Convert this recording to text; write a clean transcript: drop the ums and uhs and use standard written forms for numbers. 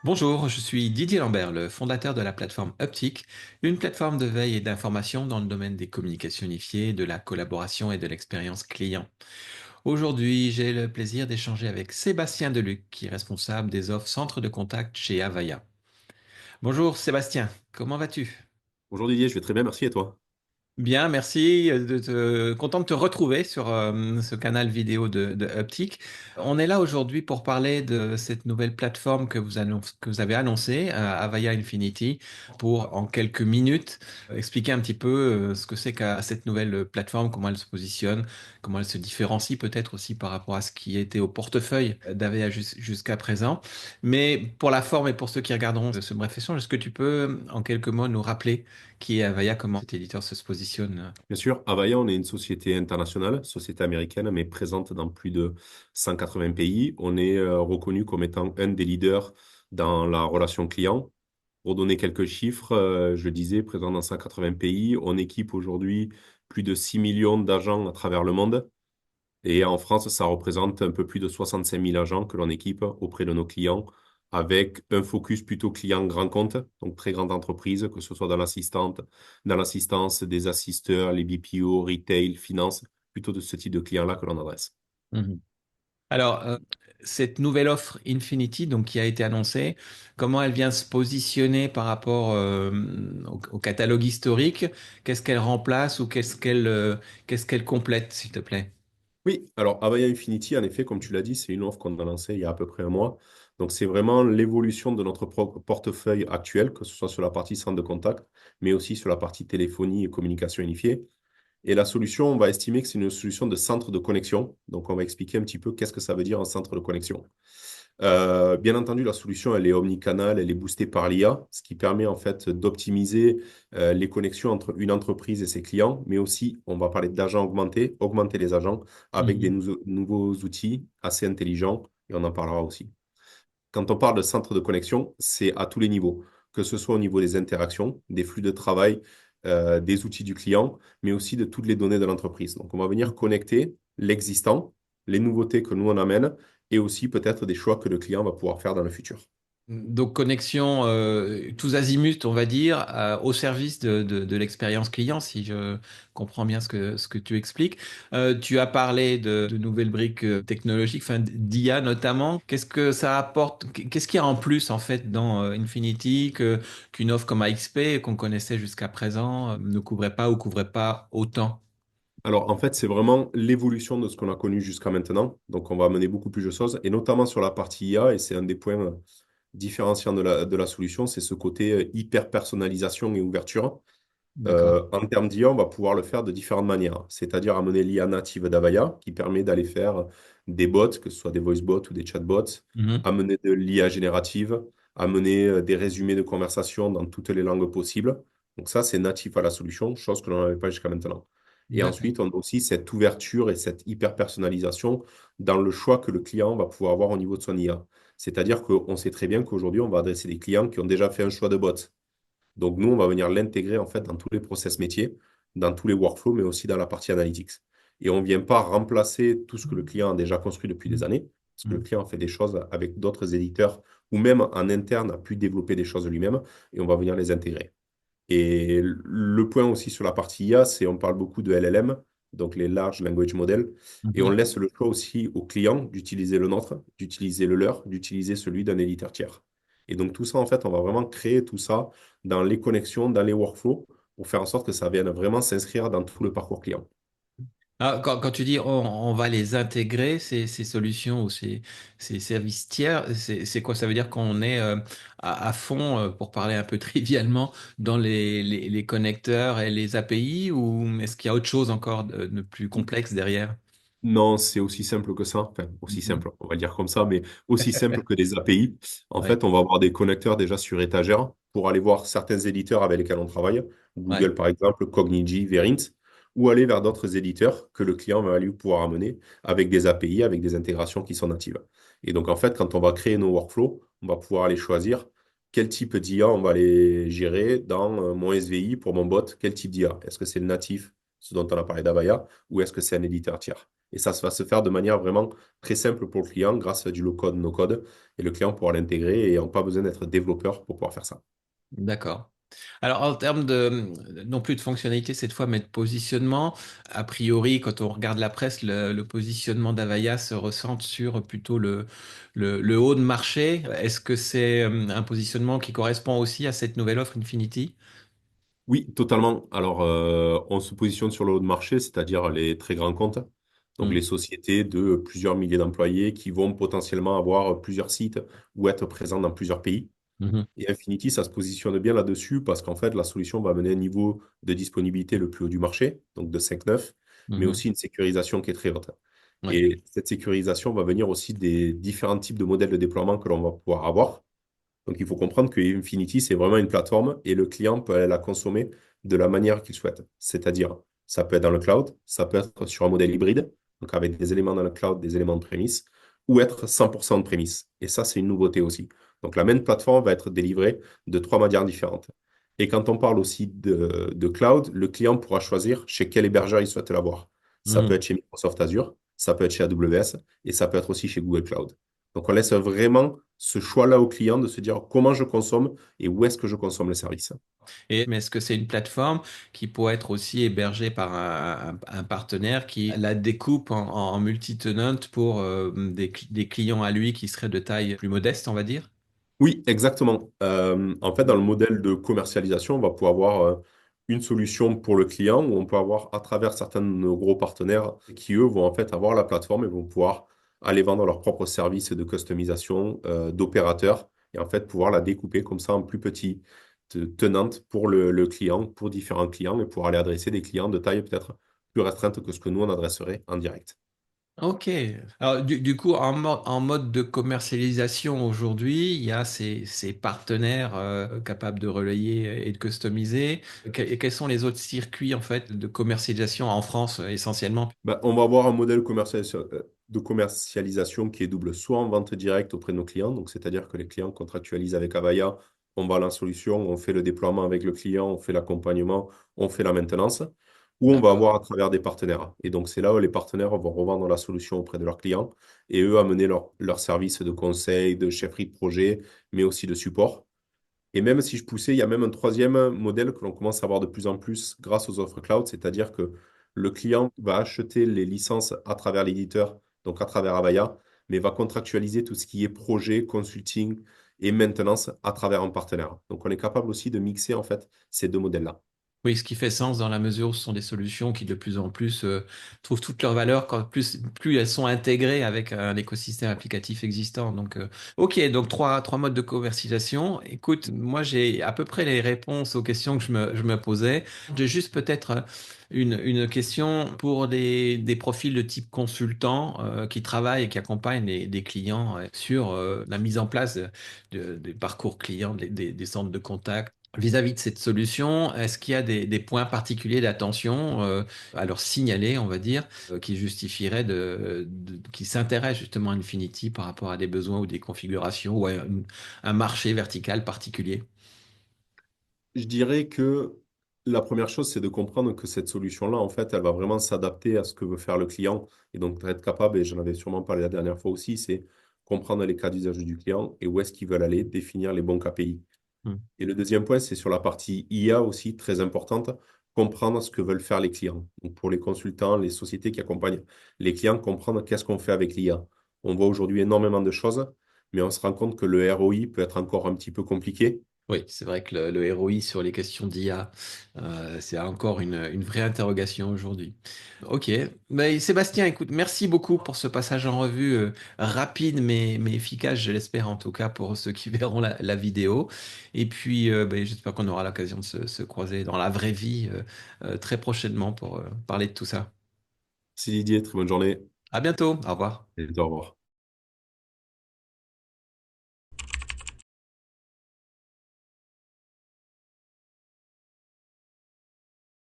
Bonjour, je suis Didier Lambert, le fondateur de la plateforme Uptic, une plateforme de veille et d'information dans le domaine des communications unifiées, de la collaboration et de l'expérience client. Aujourd'hui, j'ai le plaisir d'échanger avec Sébastien Deluc, qui est responsable des offres centre de contact chez Avaya. Bonjour Sébastien, comment vas-tu? Bonjour Didier, je vais très bien, merci et toi? Bien, merci. Content de te retrouver sur ce canal vidéo de Uptic. On est là aujourd'hui pour parler de cette nouvelle plateforme que vous avez annoncée, Avaya Infinity, pour en quelques minutes expliquer un petit peu ce que c'est qu'à cette nouvelle plateforme, comment elle se positionne, comment elle se différencie peut-être aussi par rapport à ce qui était au portefeuille d'Avaya jusqu'à présent. Mais pour la forme et pour ceux qui regarderont ce bref échange, est-ce que tu peux en quelques mots nous rappeler qui est Avaya, comment cet éditeur se positionne? Bien sûr, Avaya, on est une société internationale, société américaine, mais présente dans plus de 180 pays. On est reconnu comme étant un des leaders dans la relation client. Pour donner quelques chiffres, je disais, présent dans 180 pays, on équipe aujourd'hui plus de 6 millions d'agents à travers le monde. Et en France, ça représente un peu plus de 65 000 agents que l'on équipe auprès de nos clients, avec un focus plutôt client grand compte, donc très grande entreprise, que ce soit dans l'assistance des assisteurs, les BPO, retail, finance, plutôt de ce type de clients-là que l'on adresse. Mhm. Alors, cette nouvelle offre Infinity, donc qui a été annoncée, comment elle vient se positionner par rapport au catalogue historique? Qu'est-ce qu'elle remplace ou qu'est-ce qu'elle complète, s'il te plaît? Oui, alors Avaya Infinity, en effet, comme tu l'as dit, c'est une offre qu'on a lancée il y a à peu près un mois. Donc, c'est vraiment l'évolution de notre portefeuille actuel, que ce soit sur la partie centre de contact, mais aussi sur la partie téléphonie et communication unifiée. Et la solution, on va estimer que c'est une solution de centre de connexion. Donc, on va expliquer un petit peu qu'est-ce que ça veut dire un centre de connexion. Bien entendu, la solution, elle est omnicanal, elle est boostée par l'IA, ce qui permet en fait d'optimiser les connexions entre une entreprise et ses clients, mais aussi, on va parler d'agents augmentés, augmenter les agents avec des Mhm. nouveaux outils assez intelligents, et on en parlera aussi. Quand on parle de centre de connexion, c'est à tous les niveaux, que ce soit au niveau des interactions, des flux de travail, des outils du client, mais aussi de toutes les données de l'entreprise. Donc, on va venir connecter l'existant, les nouveautés que nous on amène, et aussi peut-être des choix que le client va pouvoir faire dans le futur. Donc, connexion tous azimuts, on va dire, au service de l'expérience client, si je comprends bien ce que tu expliques. Tu as parlé de nouvelles briques technologiques, enfin d'IA notamment. Qu'est-ce que ça apporte? Qu'est-ce qu'il y a en plus, en fait, dans Infinity qu'une offre comme AXP, qu'on connaissait jusqu'à présent, ne couvrait pas ou couvrait pas autant? Alors, en fait, c'est vraiment l'évolution de ce qu'on a connu jusqu'à maintenant. Donc, on va amener beaucoup plus de choses, et notamment sur la partie IA, et c'est un des points différenciants de la solution, c'est ce côté hyper personnalisation et ouverture. D'accord. En termes d'IA, on va pouvoir le faire de différentes manières, c'est-à-dire amener l'IA native d'Avaya, qui permet d'aller faire des bots, que ce soit des voice bots ou des chatbots, Mhm. amener de l'IA générative, amener des résumés de conversation dans toutes les langues possibles. Donc ça, c'est natif à la solution, chose que l'on n'avait pas jusqu'à maintenant. Et D'accord. ensuite, on a aussi cette ouverture et cette hyper-personnalisation dans le choix que le client va pouvoir avoir au niveau de son IA. C'est-à-dire qu'on sait très bien qu'aujourd'hui, on va adresser des clients qui ont déjà fait un choix de bot. Donc, nous, on va venir l'intégrer en fait dans tous les process métiers, dans tous les workflows, mais aussi dans la partie analytics. Et on ne vient pas remplacer tout ce que le client a déjà construit depuis des années, parce que le Mhm. client a fait des choses avec d'autres éditeurs ou même en interne a pu développer des choses lui-même et on va venir les intégrer. Et le point aussi sur la partie IA, c'est on parle beaucoup de LLM, donc les Large Language Models, et on Mhm. laisse le choix aussi aux clients d'utiliser le nôtre, d'utiliser le leur, d'utiliser celui d'un éditeur tiers. Et donc tout ça, en fait, on va vraiment créer tout ça dans les connexions, dans les workflows, pour faire en sorte que ça vienne vraiment s'inscrire dans tout le parcours client. Ah, quand tu dis on va les intégrer, ces solutions ou ces services tiers, c'est quoi? Ça veut dire qu'on est à fond, pour parler un peu trivialement, dans les connecteurs et les API ou est-ce qu'il y a autre chose encore de plus complexe derrière? Non, c'est aussi simple que ça. Enfin, aussi Mhm. simple, on va le dire comme ça, mais aussi simple que des API. En Ouais, fait, on va avoir des connecteurs déjà sur étagère pour aller voir certains éditeurs avec lesquels on travaille. ouais. Google, par exemple, Cognigy, Verint, ou aller vers d'autres éditeurs que le client va lui pouvoir amener avec des API, avec des intégrations qui sont natives. Et donc, en fait, quand on va créer nos workflows, on va pouvoir aller choisir quel type d'IA on va les gérer dans mon SVI pour mon bot, quel type d'IA. Est-ce que c'est le natif ce dont on a parlé d'Avaya, ou est-ce que c'est un éditeur tiers? Et ça va se faire de manière vraiment très simple pour le client grâce à du low-code, no-code. Et le client pourra l'intégrer et n'a pas besoin d'être développeur pour pouvoir faire ça. D'accord. Alors, en termes de, non plus de fonctionnalité cette fois, mais de positionnement, a priori, quand on regarde la presse, le positionnement d'Avaya se ressent sur plutôt le haut de marché. Est-ce que c'est un positionnement qui correspond aussi à cette nouvelle offre Infinity? Oui, totalement. Alors, on se positionne sur le haut de marché, c'est-à-dire les très grands comptes. Donc, Hmm. les sociétés de plusieurs milliers d'employés qui vont potentiellement avoir plusieurs sites ou être présents dans plusieurs pays. Mhm. Et Infinity, ça se positionne bien là-dessus parce qu'en fait, la solution va amener un niveau de disponibilité le plus haut du marché, donc de 5.9, mais Mhm. aussi une sécurisation qui est très haute. Ouais. Et cette sécurisation va venir aussi des différents types de modèles de déploiement que l'on va pouvoir avoir. Donc, il faut comprendre que Infinity, c'est vraiment une plateforme et le client peut la consommer de la manière qu'il souhaite. C'est-à-dire, ça peut être dans le cloud, ça peut être sur un modèle hybride, donc avec des éléments dans le cloud, des éléments de prémisse, ou être 100% de prémisse. Et ça, c'est une nouveauté aussi. Donc, la même plateforme va être délivrée de trois manières différentes. Et quand on parle aussi de cloud, le client pourra choisir chez quel hébergeur il souhaite l'avoir. Ça peut Mhm. être chez Microsoft Azure, ça peut être chez AWS et ça peut être aussi chez Google Cloud. Donc, on laisse vraiment ce choix-là au client de se dire comment je consomme et où est-ce que je consomme le service. Mais est-ce que c'est une plateforme qui pourrait être aussi hébergée par un partenaire qui la découpe en multi-tenant pour des clients à lui qui seraient de taille plus modeste, on va dire? Oui, exactement. En fait, dans le modèle de commercialisation, on va pouvoir avoir une solution pour le client où on peut avoir à travers certains de nos gros partenaires qui, eux, vont en fait avoir la plateforme et vont pouvoir aller vendre leurs propres services de customisation d'opérateurs et en fait pouvoir la découper comme ça en plus petites tenantes pour le client, pour différents clients et pour aller adresser des clients de taille peut-être plus restreinte que ce que nous, on adresserait en direct. Ok. Alors, du coup, en mode de commercialisation aujourd'hui, il y a ces partenaires capables de relayer et de customiser. Et quels sont les autres circuits en fait de commercialisation en France essentiellement? Bah, on va avoir un modèle de commercialisation qui est double, soit en vente directe auprès de nos clients, donc c'est-à-dire que les clients contractualisent avec Avaya, on vend la solution, on fait le déploiement avec le client, on fait l'accompagnement, on fait la maintenance, ou on va D'accord. avoir à travers des partenaires. Et donc c'est là où les partenaires vont revendre la solution auprès de leurs clients et eux amener leur service de conseil, de chefferie de projet, mais aussi de support. Et même si je poussais, il y a même un troisième modèle que l'on commence à voir de plus en plus grâce aux offres cloud, c'est-à-dire que le client va acheter les licences à travers l'éditeur, donc à travers Avaya, mais va contractualiser tout ce qui est projet, consulting et maintenance à travers un partenaire. Donc on est capable aussi de mixer en fait ces deux modèles-là. Oui, ce qui fait sens dans la mesure où ce sont des solutions qui de plus en plus trouvent toute leur valeur quand plus elles sont intégrées avec un écosystème applicatif existant. Donc, ok, donc trois modes de commercialisation. Écoute, moi j'ai à peu près les réponses aux questions que je me posais. J'ai juste peut-être une question pour des profils de type consultant qui travaillent et qui accompagnent des clients sur la mise en place des parcours clients, des centres de contact. Vis-à-vis de cette solution, est-ce qu'il y a des points particuliers d'attention à leur signaler, on va dire, qui justifieraient qui s'intéressent justement à Infinity par rapport à des besoins ou des configurations ou à un marché vertical particulier? Je dirais que la première chose, c'est de comprendre que cette solution-là, en fait, elle va vraiment s'adapter à ce que veut faire le client. Et donc, être capable, et j'en avais sûrement parlé la dernière fois aussi, c'est comprendre les cas d'usage du client et où est-ce qu'ils veulent aller, définir les bons KPI. Hmm. Et le deuxième point, c'est sur la partie IA aussi, très importante, comprendre ce que veulent faire les clients. Donc, pour les consultants, les sociétés qui accompagnent les clients, comprendre qu'est-ce qu'on fait avec l'IA. On voit aujourd'hui énormément de choses, mais on se rend compte que le ROI peut être encore un petit peu compliqué. Oui, c'est vrai que le ROI sur les questions d'IA, c'est encore une vraie interrogation aujourd'hui. Ok, mais Sébastien, écoute, merci beaucoup pour ce passage en revue rapide mais efficace, je l'espère en tout cas pour ceux qui verront la vidéo. Et puis, ben, j'espère qu'on aura l'occasion de se croiser dans la vraie vie très prochainement pour parler de tout ça. C'est Didier, très bonne journée À bientôt, au revoir. et au revoir.